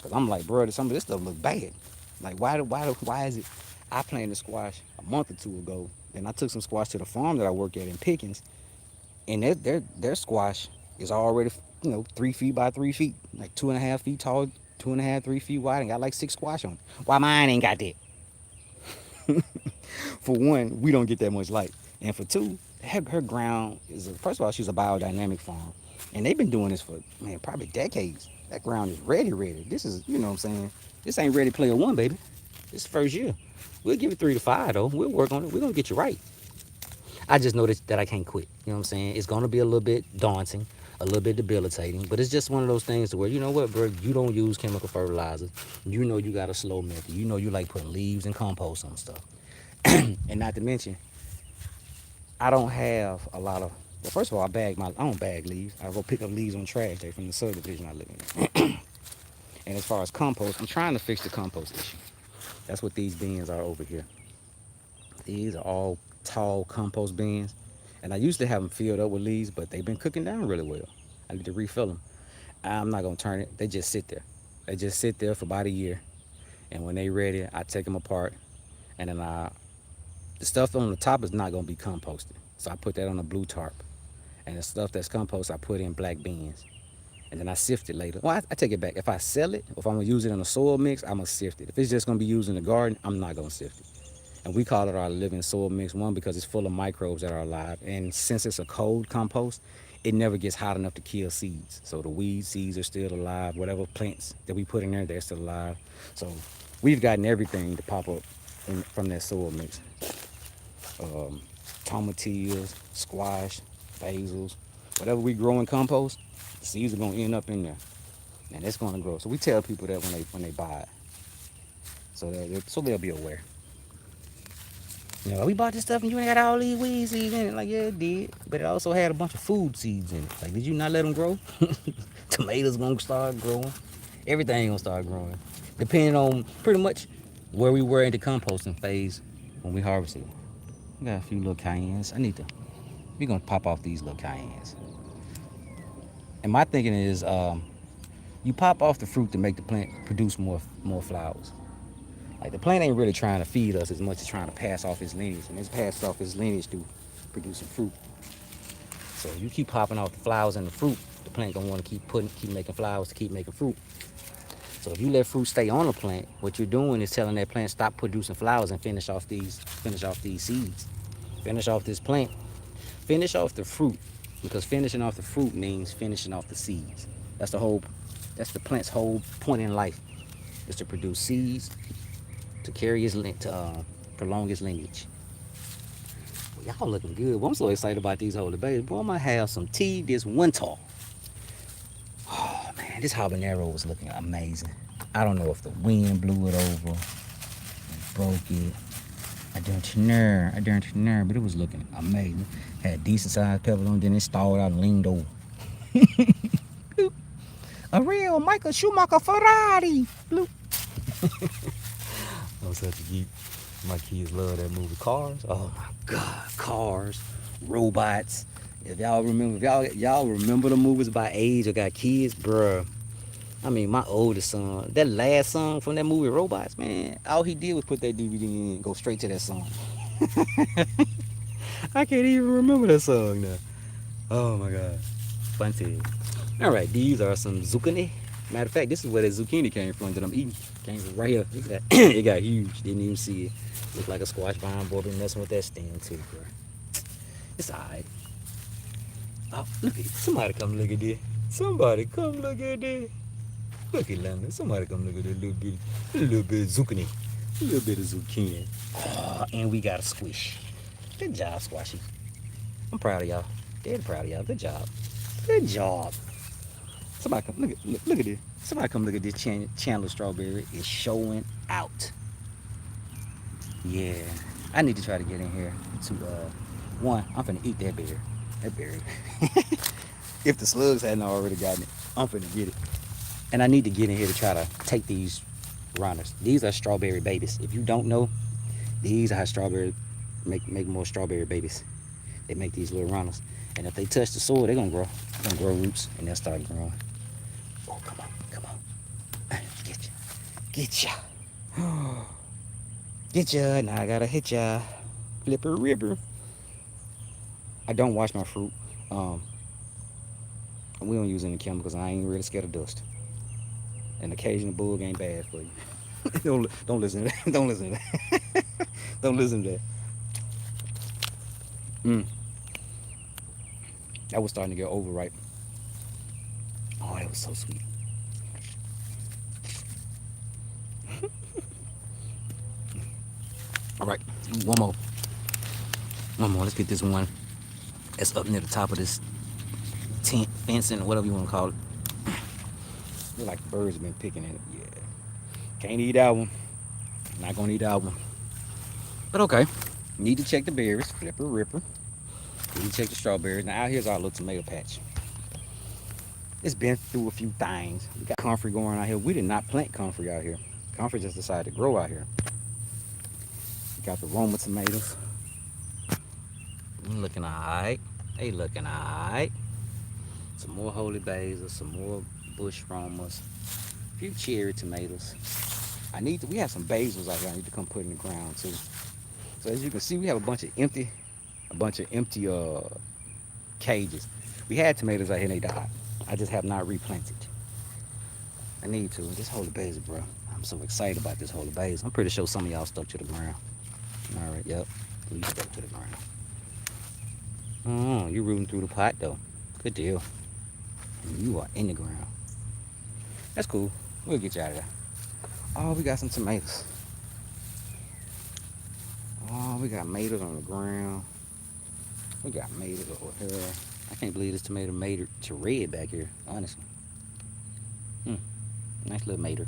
S1: Cause I'm like, bro, some of this stuff look bad. Like why is it? I planted squash a month or two ago, and I took some squash to the farm that I work at in Pickens, and their squash is already 3 feet by 3 feet, like 2.5 feet tall, 2.5, 3 feet wide, and got like 6 squash on it. Why mine ain't got that? For one, we don't get that much light, and for two, her ground is first of all, she's a biodynamic farm, and they've been doing this for probably decades. That ground is ready. This is what I'm saying. This ain't Ready Player One, baby. This is the first year. We'll give it 3 to 5 though. We'll work on it. We're gonna get you right. I just know that I can't quit. You know what I'm saying? It's gonna be a little bit daunting, a little bit debilitating, but it's just one of those things to where you know what, bro, you don't use chemical fertilizers. You know you got a slow method. You know you like putting leaves and compost on stuff. And not to mention, I don't have a lot of first of all, I don't bag leaves. I go pick up leaves on trash day from the subdivision I live in. And as far as compost, I'm trying to fix the compost issue. That's what these bins are over here. These are all tall compost bins. And I usually have them filled up with leaves, but they've been cooking down really well. I need to refill them. I'm not going to turn it. They just sit there. They just sit there for about a year. And when they ready, I take them apart. And then the stuff on the top is not going to be composted. So I put that on a blue tarp. And the stuff that's compost, I put in black bins. And then I sift it later. Well, I take it back. If I sell it, if I'm going to use it in a soil mix, I'm going to sift it. If it's just going to be used in the garden, I'm not going to sift it. And we call it our living soil mix, one, because it's full of microbes that are alive. And since it's a cold compost, it never gets hot enough to kill seeds. So the weed seeds are still alive. Whatever plants that we put in there, they're still alive. So we've gotten everything to pop up from that soil mix. Tomatillos, squash, basils, whatever we grow in compost, the seeds are going to end up in there. And it's going to grow. So we tell people that when they buy it. So they'll be aware. You know, we bought this stuff and you ain't got all these weed seeds in it. Like, yeah, it did. But it also had a bunch of food seeds in it. Like, did you not let them grow? Tomatoes gonna start growing. Everything gonna start growing. Depending on pretty much where we were in the composting phase when we harvested. We got a few little cayennes. We gonna pop off these little cayennes. And my thinking is, you pop off the fruit to make the plant produce more flowers. Like the plant ain't really trying to feed us as much as trying to pass off its lineage, and it's passed off its lineage through producing fruit. So if you keep popping off the flowers and the fruit, the plant gonna want to keep making flowers to keep making fruit. So if you let fruit stay on the plant, what you're doing is telling that plant stop producing flowers and finish off these seeds. Finish off this plant. Finish off the fruit, because finishing off the fruit means finishing off the seeds. That's the plant's whole point in life, is to produce seeds to carry prolong his lineage. Well, y'all looking good. Well, I'm so excited about these holy babies. Boy, I'm gonna have some tea this winter. Oh man, this habanero was looking amazing. I don't know if the wind blew it over, and broke it. I don't know, but it was looking amazing. Had decent sized peppers on, then it stalled out and leaned over. A real Michael Schumacher Ferrari. Bloop. I'm such a geek. My kids love that movie. Cars. Oh my God, Cars, robots. If y'all remember the movies by age or got kids, bruh. I mean, my oldest son, that last song from that movie, Robots, man, all he did was put that DVD in and go straight to that song. I can't even remember that song now. Oh my God. Fun to. All right, these are some zucchini. Matter of fact, this is where the zucchini came from that I'm eating. Came from right here. It got huge. Didn't even see it. Looked like a squash vine. Boy, been messing with that stem too, bro. It's alright. Oh, look at it. Somebody come look at this. Somebody come look at this. Look at London. Somebody come look at that little bit of zucchini. A little bit of zucchini. Oh, and we got a squish. Good job, Squashy. I'm proud of y'all. Dead proud of y'all. Good job. Good job. Somebody come look at this. Somebody come look at this Chandler strawberry. It's showing out. Yeah. I need to try to get in here to one, I'm finna eat that berry. That berry. If the slugs hadn't already gotten it, I'm finna get it. And I need to get in here to try to take these runners. These are strawberry babies. If you don't know, these are how strawberry make more strawberry babies. They make these little runners. And if they touch the soil, they're gonna grow. They're gonna grow roots and they'll start growing. Oh, come on. Get ya. Get ya. Now I gotta hit ya. Flipper ripper. I don't wash my fruit. We don't use any chemicals. I ain't really scared of dust. An occasional bug ain't bad for you. don't listen to that. Don't listen to that. Don't listen to that. That was starting to get overripe. Oh, that was so sweet. All right, one more. Let's get this one. It's up near the top of this tent, fencing, or whatever you want to call it. Look like birds have been picking at it. Yeah. Can't eat that one. Not gonna eat that one. But okay. Need to check the berries. Flipper ripper. Need to check the strawberries. Now out here's our little tomato patch. It's been through a few things. We got comfrey going out here. We did not plant comfrey out here. Comfrey just decided to grow out here. We got the Roma tomatoes. Looking alright. They looking alright. Some more holy basil, some more bush Romas, a few cherry tomatoes. We have some basils out here I need to come put in the ground too. So as you can see, we have a bunch of empty cages. We had tomatoes out here and they died. I just have not replanted. I need to. This holy basil, bro. I'm so excited about this holy basil. I'm pretty sure some of y'all stuck to the ground. All right, yep. You stuck to the ground. Oh, you're rooting through the pot though. Good deal. You are in the ground. That's cool. We'll get you out of there. Oh, we got some tomatoes. Oh, we got tomatoes on the ground. We got tomatoes over here. I can't believe this tomato made it to red back here, honestly. Nice little mater.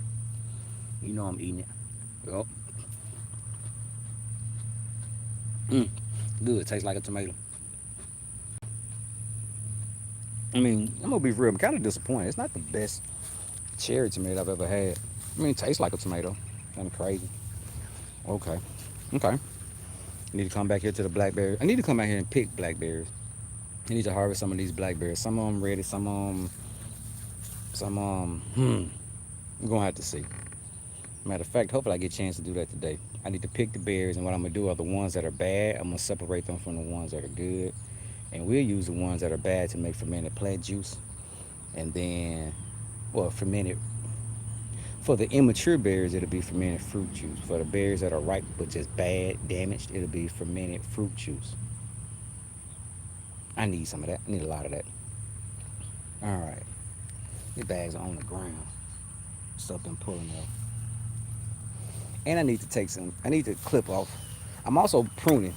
S1: You know I'm eating it. Yup. Mm, good. Tastes like a tomato. I mean, I'm gonna be real. I'm kind of disappointed. It's not the best cherry tomato I've ever had. I mean, it tastes like a tomato. Kind of crazy. Okay. Okay. I need to come back here to the blackberries. I need to come back here and pick blackberries. I need to harvest some of these blackberries. Some of them ready. Some. I'm gonna have to see. Matter of fact, hopefully I get a chance to do that today. I need to pick the berries, and what I'm gonna do are the ones that are bad. I'm gonna separate them from the ones that are good, and we'll use the ones that are bad to make fermented plant juice, and then, well, fermented. For the immature berries, it'll be fermented fruit juice. For the berries that are ripe but just bad, damaged, it'll be fermented fruit juice. I need some of that. I need a lot of that. All right, these bags are on the ground. Stuff been pulling off. And I need to take some. I need to clip off. I'm also pruning.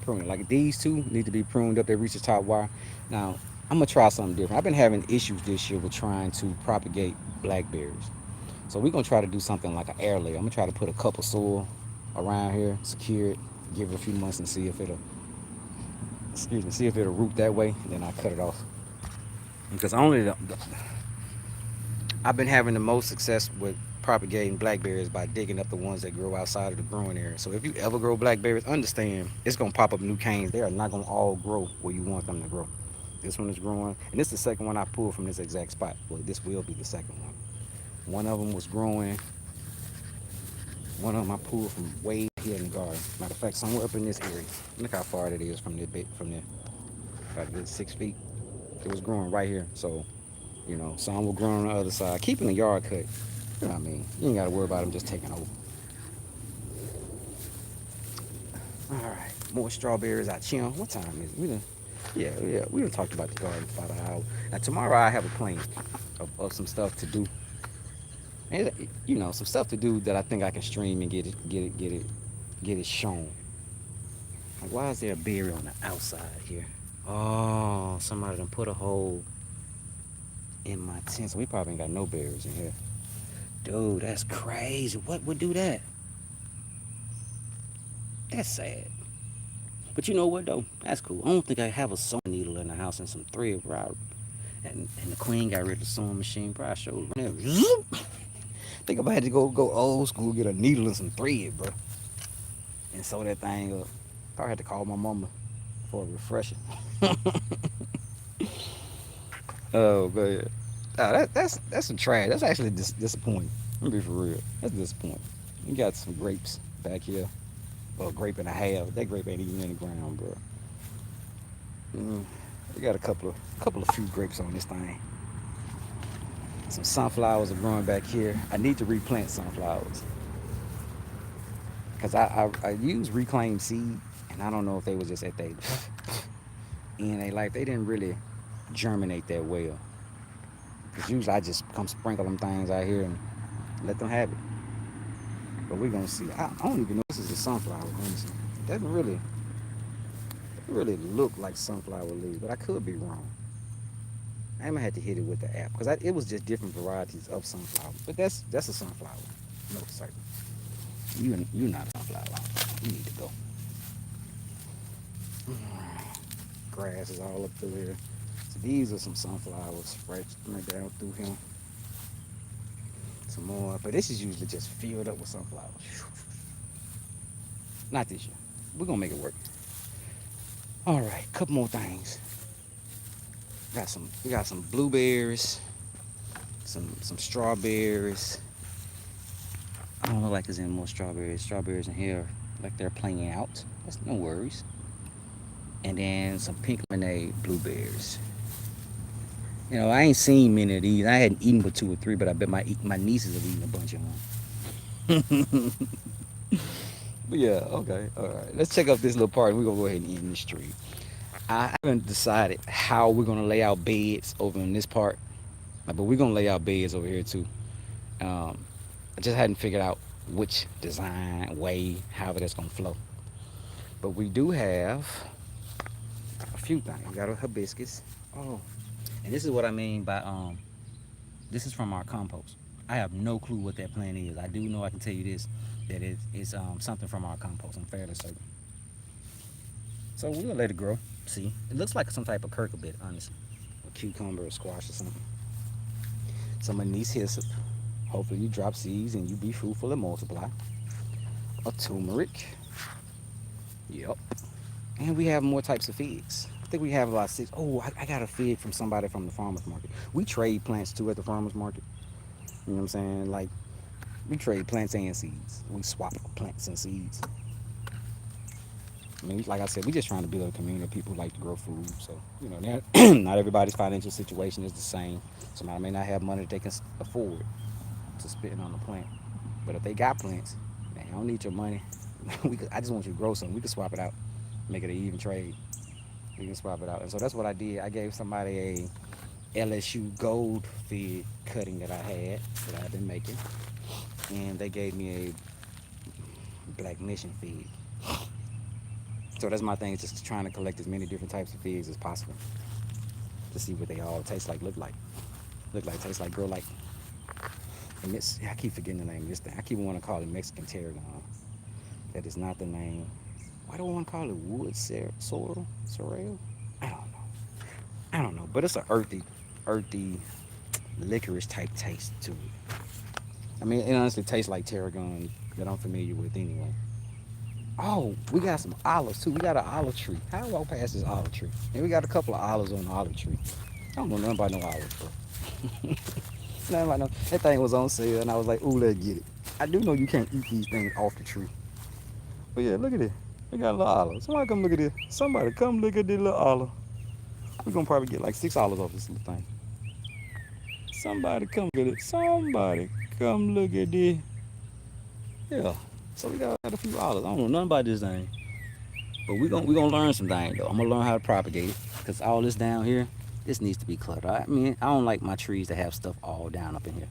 S1: Like these two need to be pruned up. They reach the top wire. Now I'm gonna try something different. I've been having issues this year with trying to propagate blackberries. So we're gonna try to do something like an air layer. I'm gonna try to put a cup of soil around here, secure it, give it a few months and see if it'll, excuse me, see if it'll root that way. And then I cut it off. Because I've been having the most success with propagating blackberries by digging up the ones that grow outside of the growing area. So if you ever grow blackberries, understand it's gonna pop up new canes. They are not gonna all grow where you want them to grow. This one is growing, and this is the second one I pulled from this exact spot. Well, this will be the second one. One of them was growing. One of them I pulled from way here in the garden. Matter of fact, somewhere up in this area. Look how far it is from there. About a good 6 feet. It was growing right here. So, some were growing on the other side. Keeping the yard cut. You know what I mean? You ain't got to worry about them just taking over. All right, more strawberries. I chim. What time is it? Yeah. We done talked about the garden for about an hour. Now tomorrow I have a plan of some stuff to do, and some stuff to do that I think I can stream and get it shown. Like, why is there a berry on the outside here? Oh, somebody done put a hole in my tent. So we probably ain't got no berries in here. Dude, that's crazy. What would do that? That's sad. But you know what though? That's cool. I don't think I have a sewing needle in the house and some thread, bro. And the queen got rid of the sewing machine. Probably showed there. Think if I had to go old school, get a needle and some thread, bro, and sew that thing up. Probably had to call my mama for a refresher. Oh man, that's some trash. That's actually disappointing. Let me be for real. That's disappointing. You got some grapes back here. Well, a grape and a half. That grape ain't even in the ground, bro. We got a couple of few grapes on this thing. Some sunflowers are growing back here. I need to replant sunflowers because I use reclaimed seed, and I don't know if they was just at they in a life. They didn't really germinate that well. Cause usually I just come sprinkle them things out here and let them have it. But we're gonna see. I don't even know if this is a sunflower. Honestly, it doesn't really look like sunflower leaves, but I could be wrong. I might have to hit it with the app because it was just different varieties of sunflower. But that's a sunflower, no certain. You're not a sunflower. You need to go. Grass is all up through here. So these are some sunflowers right down through here. Some more, but this is usually just filled up with sunflowers. Not this year. We're gonna make it work. All right, couple more things. We got some blueberries, some strawberries. I don't look like there's any more strawberries. Strawberries in here, like they're playing out. That's no worries. And then some pink lemonade blueberries. I ain't seen many of these. I hadn't eaten but 2 or 3, but I bet my nieces have eaten a bunch of them. But yeah, okay, all right. Let's check out this little part. We're gonna go ahead and eat in this tree. I haven't decided how we're gonna lay out beds over in this part, but we're gonna lay out beds over here too. I just hadn't figured out which design, way, however that's gonna flow. But we do have a few things. We got a hibiscus. Oh, and this is what I mean by this is from our compost. I have no clue what that plant is. I do know I can tell you this, that it's something from our compost. I'm fairly certain. So we're gonna let it grow. See, it looks like some type of curcubit, honestly, a cucumber or squash or something. Some anise hyssop. Hopefully you drop seeds and you be fruitful and multiply. A turmeric. Yep. And we have more types of figs. I think we have about six. Oh, I got a fig from somebody from the farmer's market. We trade plants too at the farmer's market. You know what I'm saying? Like, we trade plants and seeds. We swap plants and seeds. I mean, like I said, we just trying to build a community of people who like to grow food. So, you know, not everybody's financial situation is the same. Somebody may not have money that they can afford to spend on a plant. But if they got plants, man, I don't need your money. I just want you to grow something. We can swap it out, make it an even trade. We can swap it out. And so that's what I did. I gave somebody a LSU gold fig cutting that I had, that I've been making. And they gave me a black mission fig. So that's my thing, just trying to collect as many different types of figs as possible to see what they all taste like, look like. Look like, taste like, grow like. And this, I keep forgetting the name of this thing. I keep wanting to call it Mexican tarragon. That is not the name. Why do I want to call it wood sorrel? Sorrel? I don't know. I don't know. But it's an earthy licorice type taste to it. I mean, it honestly tastes like tarragon that I'm familiar with anyway. Oh, we got some olives too. We got an olive tree. How do I walk past this olive tree? And we got a couple of olives on the olive tree. I don't know nothing about no olives, bro. Nothing about no. That thing was on sale, and I was like, ooh, let's get it. I do know you can't eat these things off the tree. But yeah, look at it. We got a little olive. Somebody come look at this. Somebody come look at this little olive. We're gonna probably get like 6 olives off this little thing. Somebody come look at it. Somebody come look at this. Yeah. So we got a few olives. I don't know nothing about this thing. But we gonna learn some things though. I'm gonna learn how to propagate it. Cause all this down here, this needs to be cluttered. I mean, I don't like my trees to have stuff all down up in here.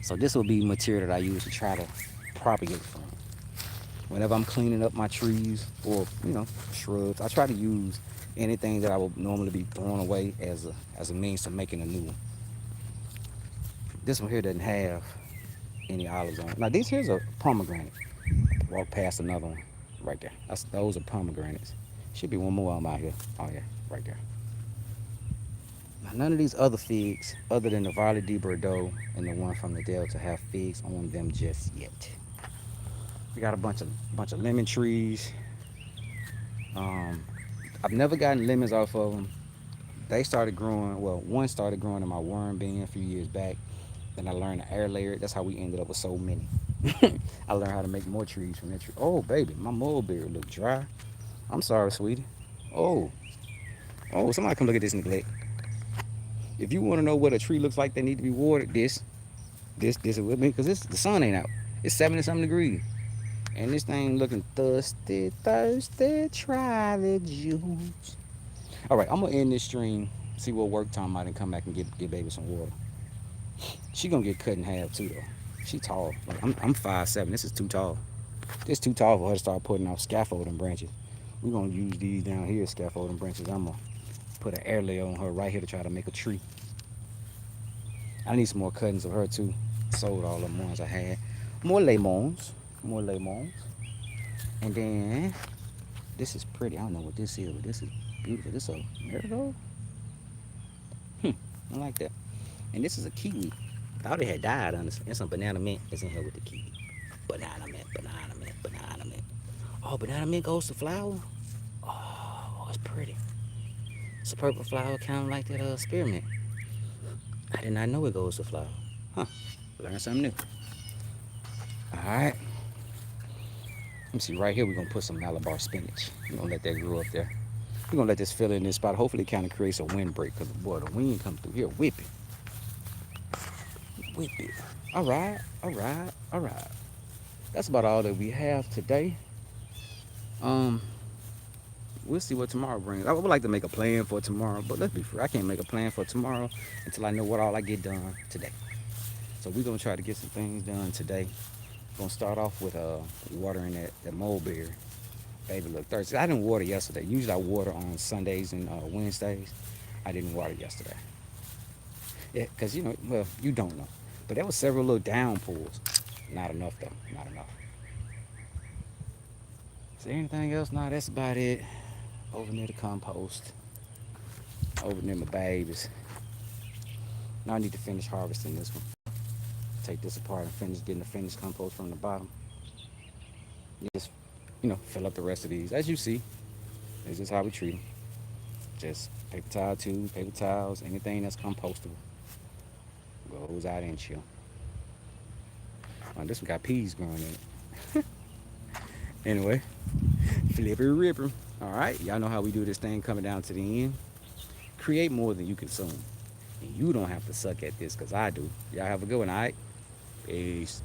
S1: So this will be material that I use to try to propagate from. Whenever I'm cleaning up my trees or, you know, shrubs, I try to use anything that I would normally be throwing away as a means to making a new one. This one here doesn't have any olives on it. Now these here's a pomegranate. Walk past another one right there. Those are pomegranates. Should be one more of them out here. Oh yeah, right there. Now none of these other figs, other than the Valley de Bordeaux and the one from the Delta, have figs on them just yet. We got a bunch of lemon trees. Um, I've never gotten lemons off of them. They started growing. Well, one started growing in my worm bin a few years back. Then I learned to air layer it. That's how we ended up with so many. I learned how to make more trees from that tree. Oh, baby, my mulberry look dry. I'm sorry, sweetie. Oh, oh, somebody come look at this neglect. If you want to know what a tree looks like that need to be watered, this is with me, because the sun ain't out. It's 70 something degrees. And this thing looking thirsty, thirsty, try the juice. All right, I'm gonna end this stream, see what work time I can come back and get baby some water. She gonna get cut in half too though. She tall. Like, I'm 5'7". This is too tall. This too tall for her to start putting off scaffolding branches. We're gonna use these down here scaffolding branches. I'm gonna put an air layer on her right here to try to make a tree. I need some more cuttings of her too. Sold all the ones I had. More lemons. More lemons. And then this is pretty. I don't know what this is, but this is beautiful. This is a marigold. I like that. And this is a kiwi. I thought it had died, honestly. And some banana mint is in here with the kiwi. Banana mint, banana mint, banana mint. Oh, banana mint goes to flower? Oh, it's pretty. It's a purple flower, kind of like that spearmint. I did not know it goes to flower. Huh. Learn something new. Alright. Let me see, right here we're going to put some Malabar spinach. We're going to let that grow up there. We're going to let this fill in this spot. Hopefully it kind of creates a windbreak, because, boy, the wind comes through here. Whip it. Whip it. Alright, alright, alright. That's about all that we have today. We'll see what tomorrow brings. I would like to make a plan for tomorrow, but let's be fair, I can't make a plan for tomorrow until I know what all I get done today. So we're going to try to get some things done today. Gonna start off with watering that mulberry. Baby look thirsty. I didn't water yesterday. Usually I water on Sundays and Wednesdays. I didn't water yesterday. Yeah, because you know, well, you don't know. But there was several little downpours. Not enough though. Not enough. Is there anything else? No, that's about it. Over near the compost. Over near my babies. Now I need to finish harvesting this one. Take this apart and finish getting the finished compost from the bottom. Just, fill up the rest of these. As you see, this is how we treat them. Just paper towel tubes, paper towels, anything that's compostable goes out in chill. Oh, this one got peas growing in it. Anyway, flip it, ripper. All right, y'all know how we do this thing coming down to the end. Create more than you consume. And you don't have to suck at this because I do. Y'all have a good one, all right? Peace.